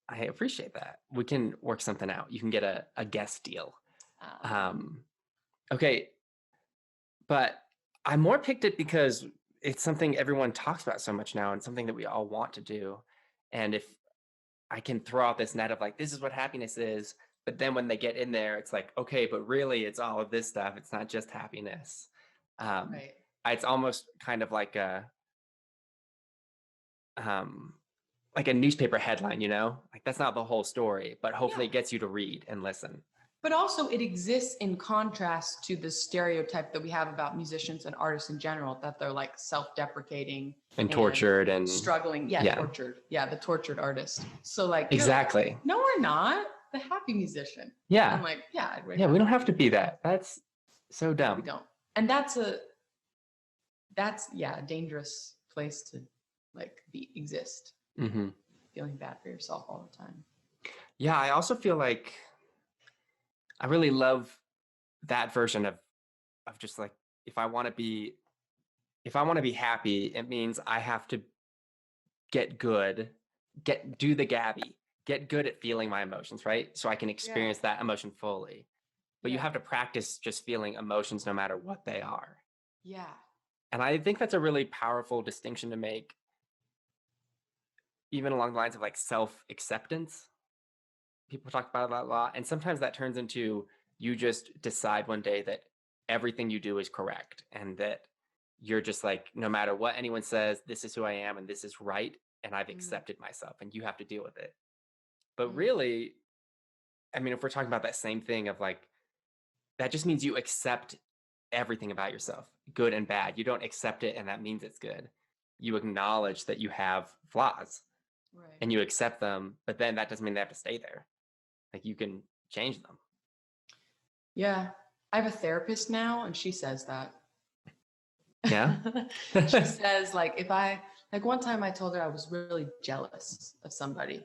I appreciate that. We can work something out. You can get a guest deal. Okay. But I more picked it because it's something everyone talks about so much now and something that we all want to do. And if I can throw out this net of like, this is what happiness is, but then when they get in there, it's like, okay, but really it's all of this stuff. It's not just happiness. Right. It's almost kind of like a newspaper headline, like that's not the whole story, but hopefully Yeah. it gets you to read and listen. But also it exists in contrast to the stereotype that we have about musicians and artists in general, that they're like self-deprecating And tortured and struggling. Yeah, yeah. tortured. Yeah, the tortured artist. So like Exactly. no, we're not. The happy musician. Yeah. I'm like, yeah, Yeah, we don't have to be that. That's so dumb. We don't. And that's a dangerous place to like exist. Mm-hmm. Feeling bad for yourself all the time. Yeah, I also feel like I really love that version of just like if I want to be happy, it means I have to get good, do the Gabby, get good at feeling my emotions, right? So I can experience that emotion fully. But you have to practice just feeling emotions no matter what they are. Yeah. And I think that's a really powerful distinction to make, even along the lines of like self-acceptance. People talk about that a lot. And sometimes that turns into you just decide one day that everything you do is correct and that you're just like, no matter what anyone says, this is who I am and this is right. And I've accepted myself and you have to deal with it. But really, I mean, if we're talking about that same thing of like, that just means you accept everything about yourself, good and bad. You don't accept it and that means it's good. You acknowledge that you have flaws and you accept them, but then that doesn't mean they have to stay there. Like you can change them. Yeah. I have a therapist now and she says that. Yeah. She says like one time I told her I was really jealous of somebody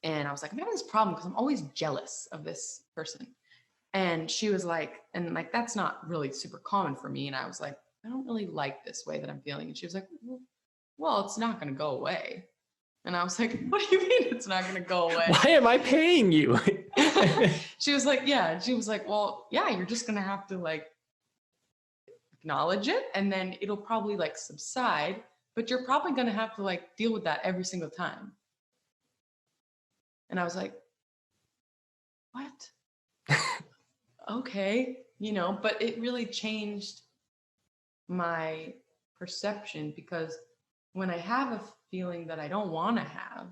and I was like, I'm having this problem because I'm always jealous of this person. And she was like, that's not really super common for me. And I was like, I don't really like this way that I'm feeling. And she was like, well, it's not going to go away. And I was like, what do you mean it's not going to go away? Why am I paying you? She was like, yeah. And she was like, well, yeah, you're just going to have to like acknowledge it and then it'll probably like subside, but you're probably going to have to like deal with that every single time. And I was like, what? Okay, but it really changed my perception because when I have a feeling that I don't want to have,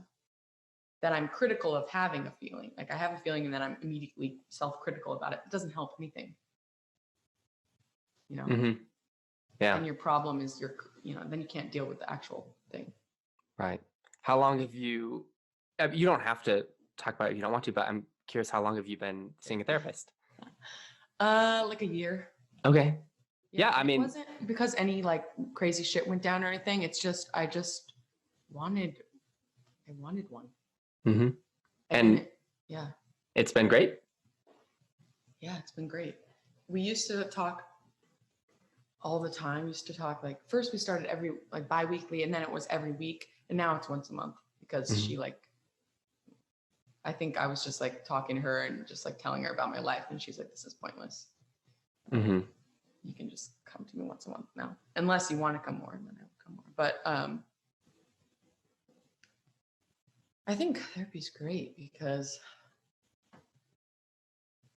that I'm critical of having a feeling, like I have a feeling and then I'm immediately self-critical about it, it doesn't help anything. Mm-hmm. Yeah. And your problem is then you can't deal with the actual thing. Right. How long have you don't have to talk about it if you don't want to, but I'm curious, how long have you been seeing a therapist? Like a year. Okay. Yeah, I mean, it wasn't because any like crazy shit went down or anything. It's just I wanted one. Mm-hmm. And yeah, it's been great. Yeah, it's been great. We used to talk all the time. We used to talk like first we started every like bi-weekly and then it was every week and now it's once a month because she like I think I was just like talking to her and just like telling her about my life and she's like, this is pointless. Mm-hmm. You can just come to me once a month now, unless you want to come more, and then I will come more. But I think therapy's great because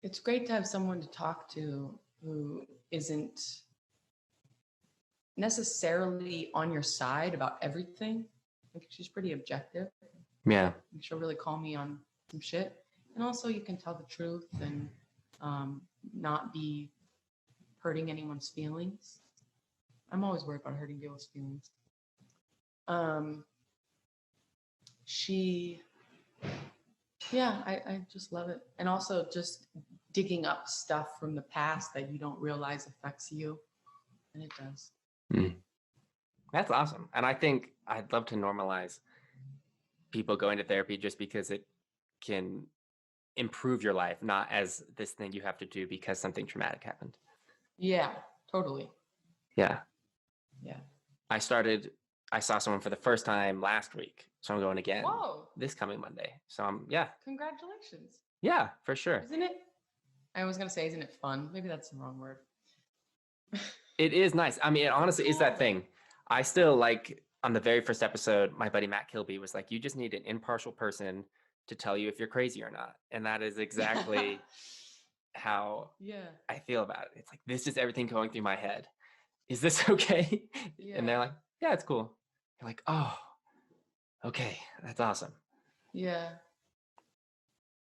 it's great to have someone to talk to who isn't necessarily on your side about everything. Like she's pretty objective. Yeah. She'll really call me on some shit. And also you can tell the truth and not be hurting anyone's feelings. I'm always worried about hurting people's feelings. I just love it. And also just digging up stuff from the past that you don't realize affects you. And it does. That's awesome. And I think I'd love to normalize people going to therapy just because it can improve your life, not as this thing you have to do because something traumatic happened. Yeah, totally. Yeah. Yeah. I saw someone for the first time last week. So I'm going again this coming Monday. So Congratulations. Yeah, for sure. Isn't it? I was going to say, isn't it fun? Maybe that's the wrong word. It is nice. I mean, it honestly is that thing. I still like on the very first episode, my buddy Matt Kilby was like, you just need an impartial person to tell you if you're crazy or not. And that is exactly how Yeah. I feel about it. It's like, this is everything going through my head. Is this okay? And they're like, yeah, it's cool. You're like, oh, okay, that's awesome. Yeah.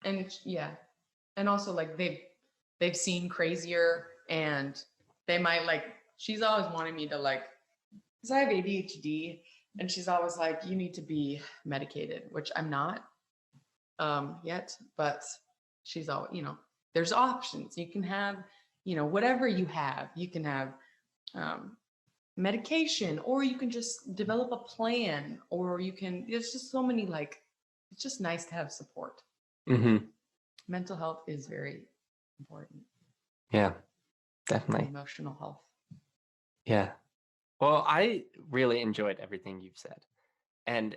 And yeah. And also like they've seen crazier, and they might like, she's always wanting me to like, because I have ADHD, and she's always like, you need to be medicated, which I'm not yet, but she's always, there's options. You can have, whatever you have, you can have medication, or you can just develop a plan, or there's just so many, like, it's just nice to have support. Mm-hmm. Mental health is very important. Yeah, definitely. Emotional health. Yeah. Well, I really enjoyed everything you've said. And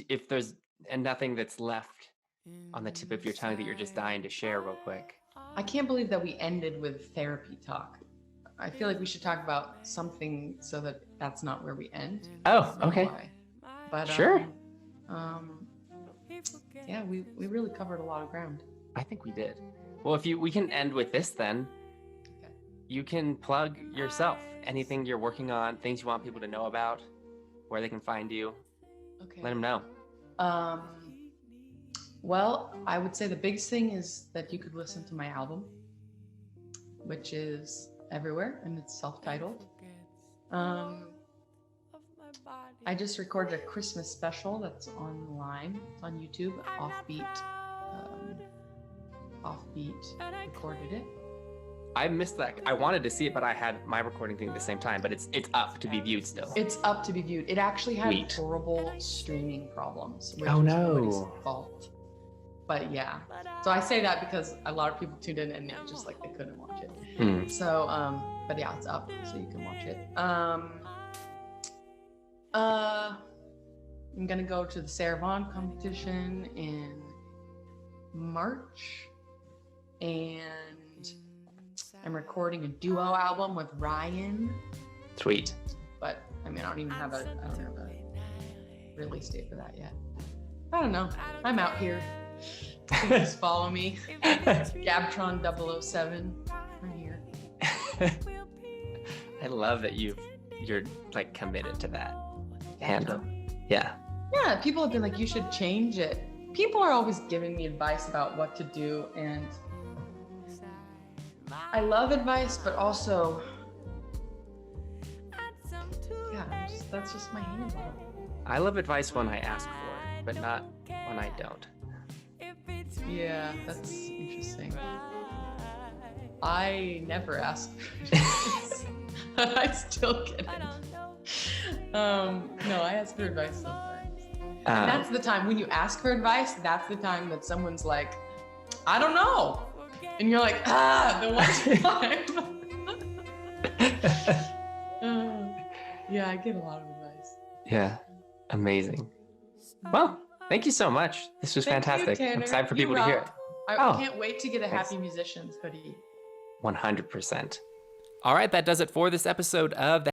if there's nothing that's left on the tip of your tongue that you're just dying to share real quick. I can't believe that we ended with therapy talk. I feel like we should talk about something so that that's not where we end. Oh, okay. Why. But sure. Yeah, we really covered a lot of ground. I think we did. Well, we can end with this then. Okay. You can plug yourself. Anything you're working on, things you want people to know about, where they can find you. Okay. Let them know. Well, I would say the biggest thing is that you could listen to my album, which is everywhere, and it's self-titled. I just recorded a Christmas special that's online. It's on YouTube. Offbeat recorded it. I missed that. I wanted to see it, but I had my recording thing at the same time. But it's up to be viewed still. It's up to be viewed. It actually had Sweet. Horrible streaming problems. Which Oh, was no. nobody's fault. But yeah. So I say that because a lot of people tuned in and it's just like they couldn't watch it. Mm. So, but yeah, it's up, so you can watch it. I'm gonna go to the Sarah Vaughan competition in March, and I'm recording a duo album with Ryan. Sweet. But I mean, I don't have a release date for that yet. I don't know. I'm out here. You can just follow me. Gabtron 007. I'm here. I love that you're like committed to that handle. Yeah. Yeah, people have been like, you should change it. People are always giving me advice about what to do, and I love advice, but also, yeah, that's just my handle. I love advice when I ask for it, but not when I don't. Yeah, that's interesting. I never ask for advice. I still get it. No, I ask for advice sometimes. And that's the time when you ask for advice, that's the time that someone's like, I don't know. And you're like, the one time. Yeah, I get a lot of advice. Yeah, amazing. Well, thank you so much. This was fantastic. I'm excited for people to hear it. I can't wait to get a Happy Musicians hoodie. 100%. All right, that does it for this episode of the